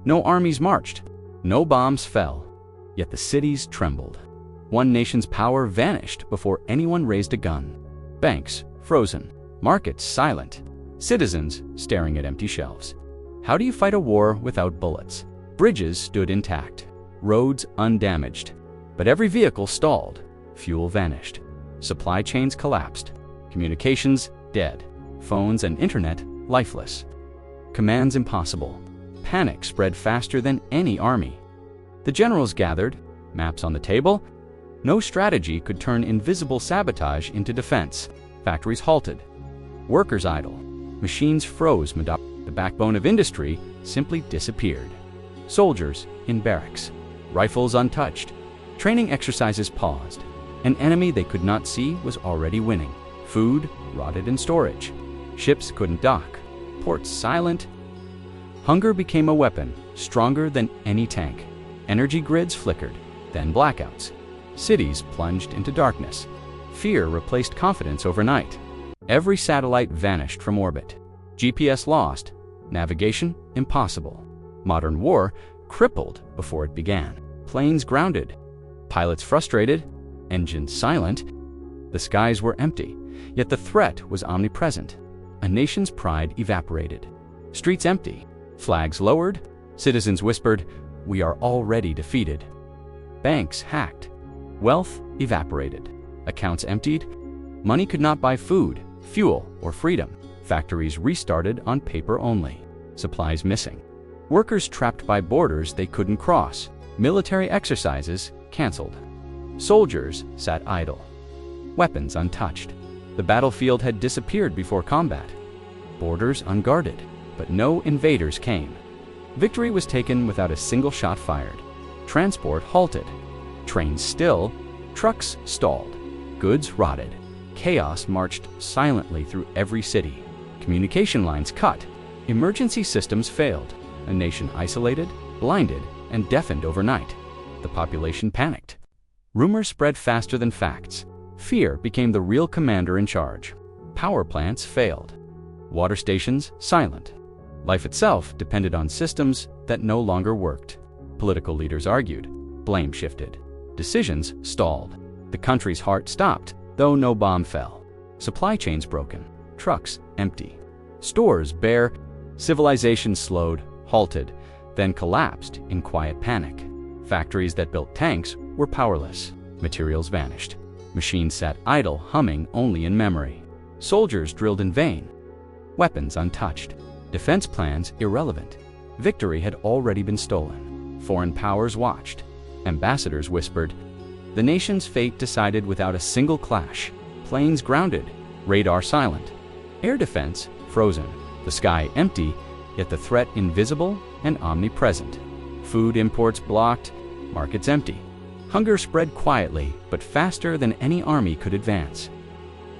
No armies marched, no bombs fell, yet the cities trembled. One nation's power vanished before anyone raised a gun. Banks frozen, markets silent, citizens staring at empty shelves. How do you fight a war without bullets? Bridges stood intact, roads undamaged, but every vehicle stalled, fuel vanished, supply chains collapsed, communications dead, phones and internet lifeless. Commands impossible. Panic spread faster than any army. The generals gathered, maps on the table. No strategy could turn invisible sabotage into defense. Factories halted, workers idle, machines froze. The backbone of industry simply disappeared. Soldiers in barracks, rifles untouched, training exercises paused. An enemy they could not see was already winning. Food rotted in storage. Ships couldn't dock. Ports silent. Hunger became a weapon, stronger than any tank. Energy grids flickered, then blackouts. Cities plunged into darkness. Fear replaced confidence overnight. Every satellite vanished from orbit. GPS lost. Navigation impossible. Modern war crippled before it began. Planes grounded. Pilots frustrated. Engines silent. The skies were empty, yet the threat was omnipresent. A nation's pride evaporated. Streets empty. Flags lowered. Citizens whispered, "We are already defeated." Banks hacked. Wealth evaporated. Accounts emptied. Money could not buy food, fuel, or freedom. Factories restarted on paper only. Supplies missing. Workers trapped by borders they couldn't cross. Military exercises canceled. Soldiers sat idle. Weapons untouched. The battlefield had disappeared before combat. Borders unguarded, but no invaders came. Victory was taken without a single shot fired. Transport halted. Trains still. Trucks stalled. Goods rotted. Chaos marched silently through every city. Communication lines cut. Emergency systems failed. A nation isolated, blinded, and deafened overnight. The population panicked. Rumors spread faster than facts. Fear became the real commander in charge. Power plants failed. Water stations silent. Life itself depended on systems that no longer worked. Political leaders argued. Blame shifted. Decisions stalled. The country's heart stopped, though no bomb fell. Supply chains broken. Trucks empty. Stores bare. Civilization slowed, halted, then collapsed in quiet panic. Factories that built tanks were powerless. Materials vanished. Machines sat idle, humming only in memory. Soldiers drilled in vain. Weapons untouched. Defense plans irrelevant. Victory had already been stolen. Foreign powers watched. Ambassadors whispered. The nation's fate decided without a single clash. Planes grounded. Radar silent. Air defense frozen. The sky empty, yet the threat invisible and omnipresent. Food imports blocked. Markets empty. Hunger spread quietly, but faster than any army could advance.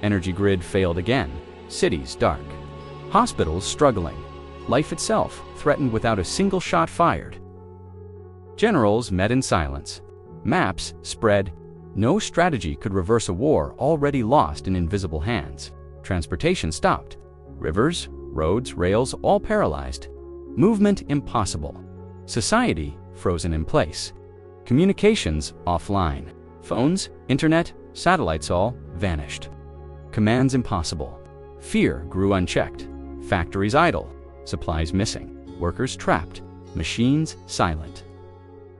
Energy grid failed again. Cities dark. Hospitals struggling. Life itself threatened without a single shot fired. Generals met in silence. Maps spread. No strategy could reverse a war already lost in invisible hands. Transportation stopped. Rivers, roads, rails, all paralyzed. Movement impossible. Society frozen in place. Communications offline. Phones, internet, satellites all vanished. Commands impossible. Fear grew unchecked. Factories idle. Supplies missing. Workers trapped. Machines silent.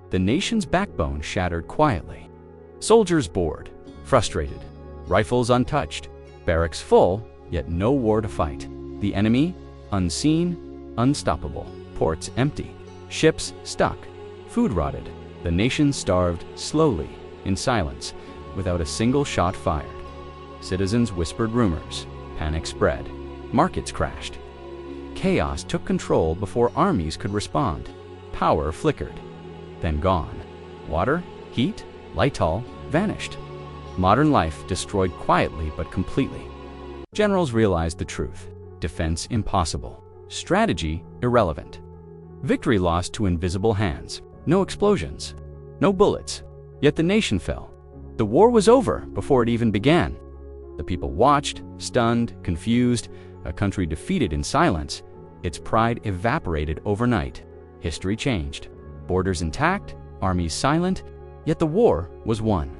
The nation's backbone shattered quietly. Soldiers bored, frustrated. Rifles untouched. Barracks full, yet no war to fight. The enemy unseen, unstoppable. Ports empty. Ships stuck. Food rotted. The nation starved slowly, in silence, without a single shot fired. Citizens whispered rumors. Panic spread. Markets crashed. Chaos took control before armies could respond. Power flickered, then gone. Water, heat, light all vanished. Modern life destroyed quietly but completely. Generals realized the truth. Defense impossible. Strategy irrelevant. Victory lost to invisible hands. No explosions. No bullets. Yet the nation fell. The war was over before it even began. The people watched, stunned, confused, a country defeated in silence. Its pride evaporated overnight. History changed. Borders intact, armies silent, yet the war was won.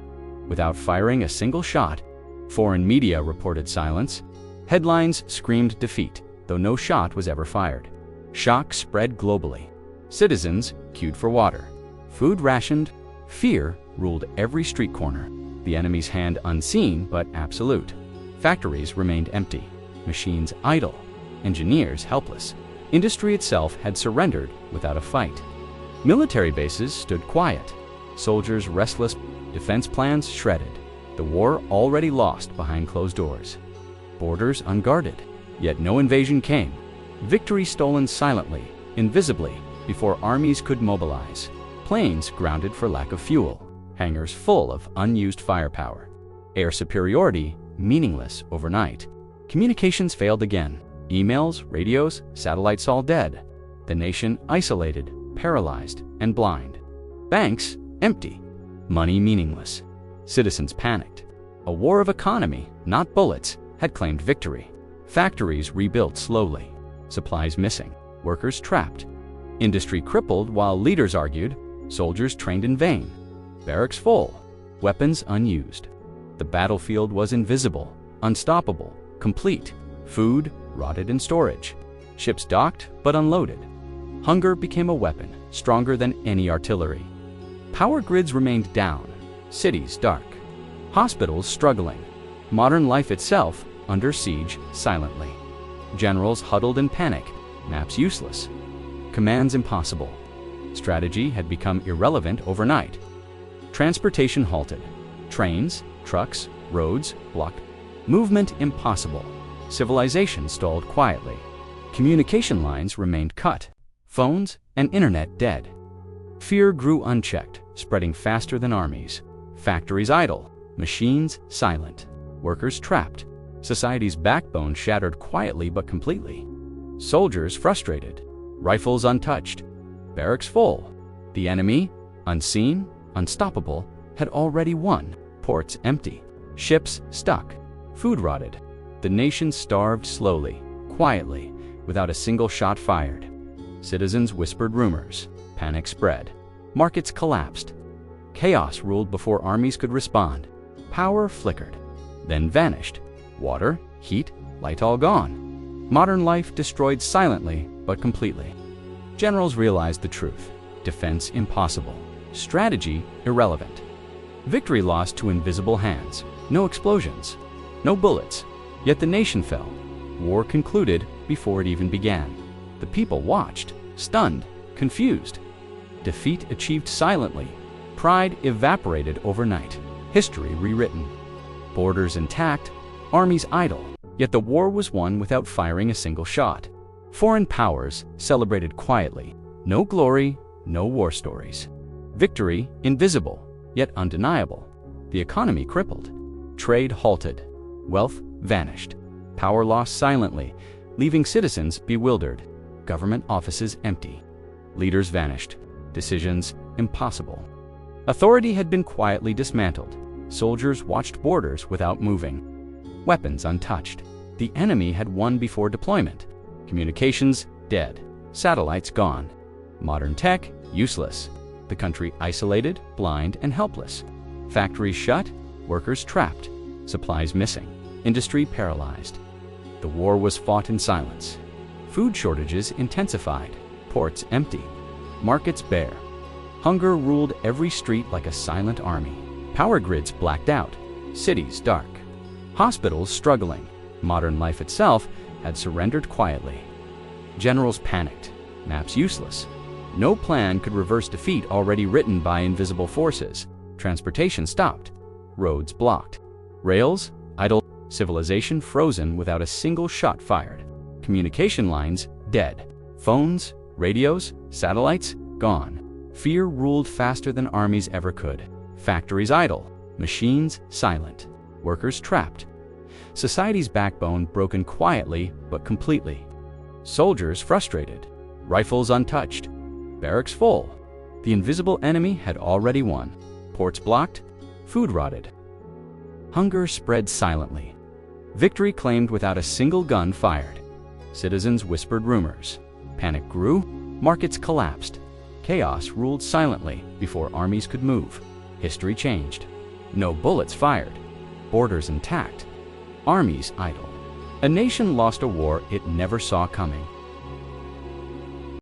Without firing a single shot, foreign media reported silence. Headlines screamed defeat, though no shot was ever fired. Shock spread globally. Citizens queued for water. Food rationed. Fear ruled every street corner. The enemy's hand unseen but absolute. Factories remained empty. Machines idle. Engineers helpless. Industry itself had surrendered without a fight. Military bases stood quiet. Soldiers restless. Defense plans shredded. The war already lost behind closed doors. Borders unguarded. Yet no invasion came. Victory stolen silently, invisibly, before armies could mobilize. Planes grounded for lack of fuel. Hangars full of unused firepower. Air superiority meaningless overnight. Communications failed again. Emails, radios, satellites all dead. The nation isolated, paralyzed, and blind. Banks empty. Money meaningless. Citizens panicked. A war of economy, not bullets, had claimed victory. Factories rebuilt slowly. Supplies missing. Workers trapped. Industry crippled while leaders argued. Soldiers trained in vain. Barracks full. Weapons unused. The battlefield was invisible, unstoppable, complete. Food rotted in storage. Ships docked but unloaded. Hunger became a weapon, stronger than any artillery. Power grids remained down. Cities dark. Hospitals struggling. Modern life itself under siege silently. Generals huddled in panic. Maps useless. Commands impossible. Strategy had become irrelevant overnight. Transportation halted. Trains, trucks, roads blocked. Movement impossible. Civilization stalled quietly. Communication lines remained cut. Phones and internet dead. Fear grew unchecked, spreading faster than armies. Factories idle. Machines silent. Workers trapped. Society's backbone shattered quietly but completely. Soldiers frustrated. Rifles untouched. Barracks full. The enemy, unseen, unstoppable, had already won. Ports empty. Ships stuck. Food rotted. The nation starved slowly, quietly, without a single shot fired. Citizens whispered rumors. Panic spread. Markets collapsed. Chaos ruled before armies could respond. Power flickered, then vanished. Water, heat, light all gone. Modern life destroyed silently but completely. Generals realized the truth. Defense impossible. Strategy irrelevant. Victory lost to invisible hands. No explosions. No bullets. Yet the nation fell. War concluded before it even began. The people watched, stunned, confused. Defeat achieved silently. Pride evaporated overnight. History rewritten. Borders intact. Armies idle. Yet the war was won without firing a single shot. Foreign powers celebrated quietly. No glory, no war stories. Victory invisible, yet undeniable. The economy crippled. Trade halted. Wealth vanished. Power lost silently, leaving citizens bewildered. Government offices empty. Leaders vanished. Decisions impossible. Authority had been quietly dismantled. Soldiers watched borders without moving. Weapons untouched. The enemy had won before deployment. Communications dead. Satellites gone. Modern tech useless. The country isolated, blind, and helpless. Factories shut. Workers trapped. Supplies missing. Industry paralyzed. The war was fought in silence. Food shortages intensified. Ports empty. Markets bare. Hunger ruled every street like a silent army. Power grids blacked out. Cities dark. Hospitals struggling. Modern life itself had surrendered quietly. Generals panicked. Maps useless. No plan could reverse defeat already written by invisible forces. Transportation stopped. Roads blocked. Rails idle. Civilization frozen without a single shot fired. Communication lines dead. Phones, radios, satellites gone. Fear ruled faster than armies ever could. Factories idle. Machines silent. Workers trapped. Society's backbone broken quietly but completely. Soldiers frustrated. Rifles untouched. Barracks full. The invisible enemy had already won. Ports blocked. Food rotted. Hunger spread silently. Victory claimed without a single gun fired. Citizens whispered rumors. Panic grew. Markets collapsed. Chaos ruled silently before armies could move. History changed. No bullets fired. Borders intact. Armies idle. A nation lost a war it never saw coming.